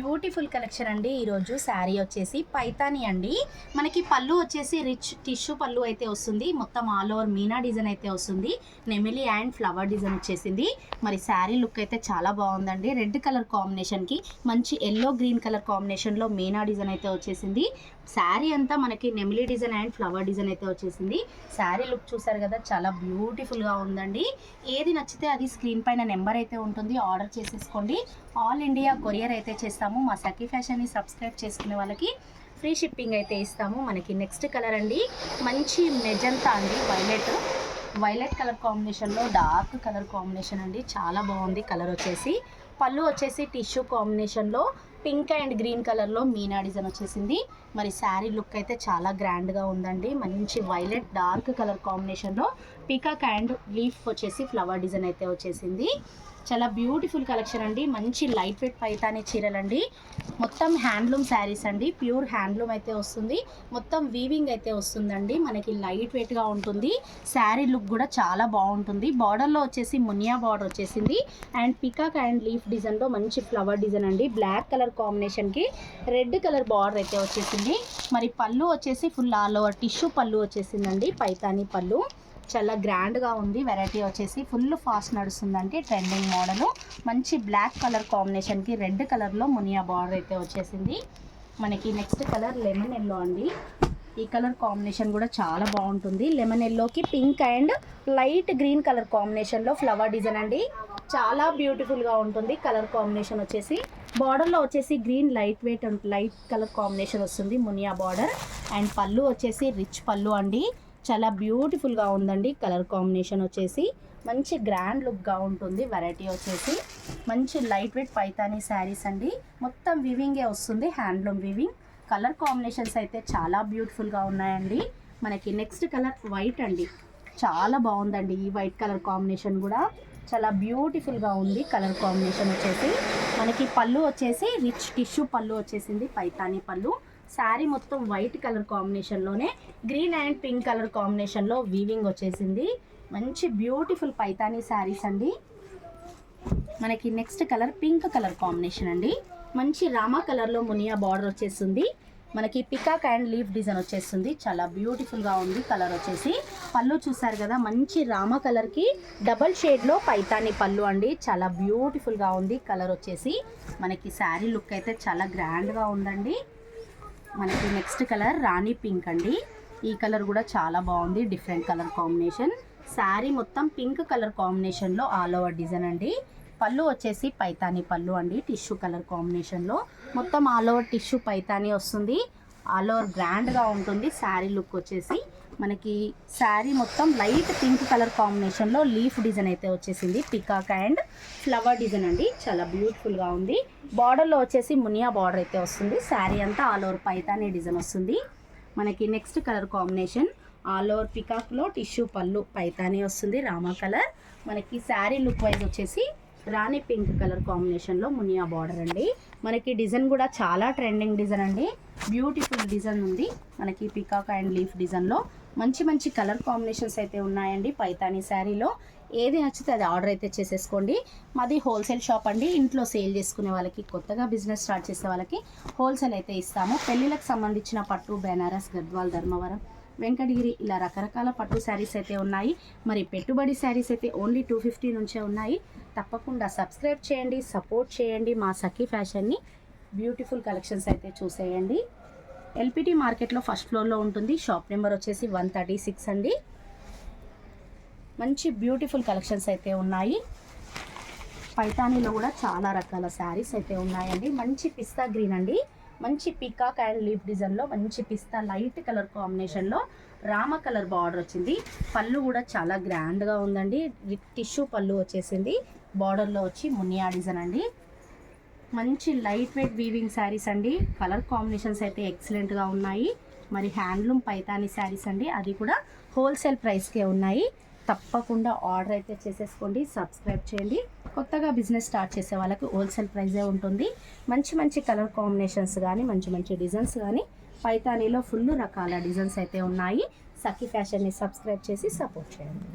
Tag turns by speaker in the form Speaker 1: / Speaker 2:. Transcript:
Speaker 1: Beautiful collection అండి. ఈరోజు శారీ వచ్చేసి పైతాని అండి. మనకి పళ్ళు వచ్చేసి రిచ్ టిష్యూ పళ్ళు అయితే వస్తుంది. మొత్తం ఆల్ ఓవర్ మీనా డిజైన్ అయితే వస్తుంది. నెమిలి అండ్ ఫ్లవర్ డిజైన్ వచ్చేసింది. మరి శారీ లుక్ అయితే చాలా బాగుందండి. రెడ్ కలర్ కాంబినేషన్కి మంచి ఎల్లో గ్రీన్ కలర్ కాంబినేషన్లో మీనా డిజైన్ అయితే వచ్చేసింది. శారీ అంతా మనకి నెమిలి డిజైన్ అండ్ ఫ్లవర్ డిజైన్ అయితే వచ్చేసింది. శారీ లుక్ చూసారు కదా, చాలా బ్యూటిఫుల్గా ఉందండి. ఏది నచ్చితే అది స్క్రీన్ పైన నెంబర్ అయితే ఉంటుంది, ఆర్డర్ చేసేసుకోండి. ఆల్ ఇండియా కొరియర్ అయితే చేస్తాము. మా సఖీ ఫ్యాషన్ని సబ్స్క్రైబ్ చేసుకునే వాళ్ళకి ఫ్రీ షిప్పింగ్ అయితే ఇస్తాము. మనకి నెక్స్ట్ కలర్ అండి, మంచి మెజంతా అండి, వైలెట్ కలర్ కాంబినేషన్లో డార్క్ కలర్ కాంబినేషన్ అండి. చాలా బాగుంది కలర్ వచ్చేసి. పళ్ళు వచ్చేసి టిష్యూ కాంబినేషన్లో పింక్ అండ్ గ్రీన్ కలర్లో మీనా డిజైన్ వచ్చేసింది. మరి శారీ లుక్ అయితే చాలా గ్రాండ్గా ఉందండి. మంచి వైలెట్ డార్క్ కలర్ కాంబినేషన్లో పీకాక్ అండ్ లీఫ్ వచ్చేసి ఫ్లవర్ డిజైన్ అయితే వచ్చేసింది. చాలా బ్యూటిఫుల్ కలెక్షన్ అండి. మంచి లైట్ వెయిట్ పైతాని చీరలండి. మొత్తం హ్యాండ్లూమ్ శారీస్ అండి. ప్యూర్ హ్యాండ్లూమ్ అయితే వస్తుంది. మొత్తం వీవింగ్ అయితే వస్తుందండి. మనకి లైట్ వెయిట్గా ఉంటుంది. శారీ లుక్ కూడా చాలా బాగుంటుంది. బార్డర్లో వచ్చేసి మునియా బార్డర్ వచ్చేసింది అండ్ పికాక్ అండ్ లీఫ్ డిజైన్లో మంచి ఫ్లవర్ డిజైన్ అండి. బ్లాక్ కలర్ కాంబినేషన్కి రెడ్ కలర్ బార్డర్ అయితే వచ్చేసింది. మరి పళ్ళు వచ్చేసి ఫుల్ ఆల్ ఓవర్ టిష్యూ పళ్ళు వచ్చేసిందండి. పైతాని పళ్ళు చాలా గ్రాండ్గా ఉంది. వెరైటీ వచ్చేసి ఫుల్ ఫాస్ట్ నడుస్తుందండి. Trending model. మంచి బ్లాక్ కలర్ కాంబినేషన్కి రెడ్ కలర్లో మునియా బార్డర్ అయితే వచ్చేసింది. మనకి నెక్స్ట్ కలర్ లెమన్ ఎల్లో అండి. ఈ కలర్ కాంబినేషన్ కూడా చాలా బాగుంటుంది. లెమన్ ఎల్లోకి pink and light green colour కాంబినేషన్లో ఫ్లవర్ డిజైన్ అండి. చాలా బ్యూటిఫుల్గా ఉంటుంది కలర్ కాంబినేషన్ వచ్చేసి. బార్డర్లో వచ్చేసి green light weight light colour combination వస్తుంది మునియా బార్డర్. అండ్ పళ్ళు వచ్చేసి రిచ్ పళ్ళు అండి. చాలా బ్యూటిఫుల్గా ఉందండి. కలర్ కాంబినేషన్ వచ్చేసి మంచి గ్రాండ్ లుక్గా ఉంటుంది. వెరైటీ వచ్చేసి మంచి లైట్ వెయిట్ పైతానీ శారీస్ అండి. మొత్తం వివింగే వస్తుంది, హ్యాండ్లూమ్ వివింగ్. కలర్ కాంబినేషన్స్ అయితే చాలా బ్యూటిఫుల్గా ఉన్నాయండి. మనకి నెక్స్ట్ కలర్ వైట్ అండి. చాలా బాగుందండి. ఈ వైట్ కలర్ కాంబినేషన్ కూడా చాలా బ్యూటిఫుల్గా ఉంది. కలర్ కాంబినేషన్ వచ్చేసి మనకి పళ్ళు వచ్చేసి రిచ్ టిష్యూ పళ్ళు వచ్చేసింది. పైతానీ పళ్ళు. శారీ మొత్తం వైట్ కలర్ కాంబినేషన్లోనే గ్రీన్ అండ్ పింక్ కలర్ కాంబినేషన్లో వీవింగ్ వచ్చేసింది. మంచి బ్యూటిఫుల్ పైతానీ శారీస్ అండి. మనకి next colour pink colour combination అండి. మంచి రామా కలర్లో మునియా బార్డర్ వచ్చేస్తుంది. మనకి పికాక్ అండ్ లీఫ్ డిజైన్ వచ్చేస్తుంది. చాలా బ్యూటిఫుల్గా ఉంది కలర్ వచ్చేసి. పళ్ళు చూసారు కదా, మంచి రామా కలర్కి డబల్ షేడ్లో పైతానీ పళ్ళు అండి. చాలా బ్యూటిఫుల్గా ఉంది కలర్ వచ్చేసి. మనకి శారీ లుక్ అయితే చాలా గ్రాండ్గా ఉందండి. మనకి నెక్స్ట్ కలర్ రాణి పింక్ అండి. ఈ కలర్ కూడా చాలా బాగుంది, డిఫరెంట్ కలర్ కాంబినేషన్. శారీ మొత్తం పింక్ కలర్ కాంబినేషన్లో ఆల్ ఓవర్ డిజైన్ అండి. పళ్ళు వచ్చేసి పైతానీ పళ్ళు అండి. టిష్యూ కలర్ కాంబినేషన్లో మొత్తం ఆల్ ఓవర్ టిష్యూ పైతానీ వస్తుంది. ఆల్ ఓవర్ గ్రాండ్గా ఉంటుంది శారీ లుక్ వచ్చేసి. మనకి శారీ మొత్తం లైట్ పింక్ కలర్ కాంబినేషన్లో లీఫ్ డిజైన్ అయితే వచ్చేసింది. పికాక్ అండ్ ఫ్లవర్ డిజైన్ అండి. చాలా బ్యూటిఫుల్గా ఉంది. బార్డర్లో వచ్చేసి మునియా బార్డర్ అయితే వస్తుంది. శారీ అంతా ఆల్ ఓవర్ పైతానీ డిజైన్ వస్తుంది. మనకి next colour combination all over పికాక్లో టిష్యూ పళ్ళు పైతానీ వస్తుంది, రామా కలర్. మనకి శారీ లుక్ వైజ్ వచ్చేసి రాణి పింక్ కలర్ కాంబినేషన్లో మునియా బార్డర్ అండి. మనకి డిజైన్ కూడా చాలా ట్రెండింగ్ డిజైన్ అండి. బ్యూటిఫుల్ డిజైన్ ఉంది. మనకి పికాక్ అండ్ లీఫ్ డిజైన్లో మంచి మంచి కలర్ కాంబినేషన్స్ అయితే ఉన్నాయండి. పైతానీ శారీలో ఏది నచ్చితే అది ఆర్డర్ అయితే చేసేసుకోండి. మాది హోల్సేల్ షాప్ అండి. ఇంట్లో సేల్ చేసుకునే వాళ్ళకి, కొత్తగా బిజినెస్ స్టార్ట్ చేసే వాళ్ళకి హోల్సేల్ అయితే ఇస్తాము. పెళ్ళిళ్ళకి సంబంధించిన పట్టు, బెనారస్, గద్వాల్, ధర్మవరం, వెంకటగిరి ఇలా రకరకాల పట్టు శారీస్ అయితే ఉన్నాయి. మరి పెట్టుబడి శారీస్ అయితే ఓన్లీ 250 నుంచే ఉన్నాయి. తప్పకుండా సబ్స్క్రైబ్ చేయండి, సపోర్ట్ చేయండి మా సఖీ ఫ్యాషన్ని. బ్యూటిఫుల్ కలెక్షన్స్ అయితే చూసేయండి. ఎల్పిటి మార్కెట్లో ఫస్ట్ ఫ్లోర్లో ఉంటుంది. షాప్ నెంబర్ వచ్చేసి 136 అండి. మంచి బ్యూటిఫుల్ కలెక్షన్స్ అయితే ఉన్నాయి. పైతానీలో కూడా చాలా రకాల శారీస్ అయితే ఉన్నాయండి. మంచి పిస్తా గ్రీన్ అండి. మంచి పికాక్ అండ్ లీఫ్ డిజైన్లో మంచి పిస్తా లైట్ కలర్ కాంబినేషన్లో రామ కలర్ బార్డర్ వచ్చింది. పళ్ళు కూడా చాలా గ్రాండ్గా ఉందండి. టిష్యూ పళ్ళు వచ్చేసింది. బార్డర్లో వచ్చి మునియా డిజైన్ అండి. మంచి లైట్ వెయిట్ వీవింగ్ శారీస్ అండి. కలర్ కాంబినేషన్స్ అయితే ఎక్సలెంట్గా ఉన్నాయి. మరి హ్యాండ్లూమ్ పైతానీ శారీస్ అండి. అది కూడా హోల్సేల్ ప్రైస్కే ఉన్నాయి. తప్పకుండా ఆర్డర్ అయితే చేసేసుకోండి, సబ్స్క్రైబ్ చేయండి. కొత్తగా బిజినెస్ స్టార్ట్ చేసే వాళ్ళకి హోల్సేల్ ప్రైజే ఉంటుంది. మంచి మంచి కలర్ కాంబినేషన్స్ కానీ, మంచి మంచి డిజైన్స్ కానీ పైతానీలో ఫుల్ రకాల డిజైన్స్ అయితే ఉన్నాయి. సఖీ ఫ్యాషన్ని సబ్స్క్రైబ్ చేసి సపోర్ట్ చేయండి.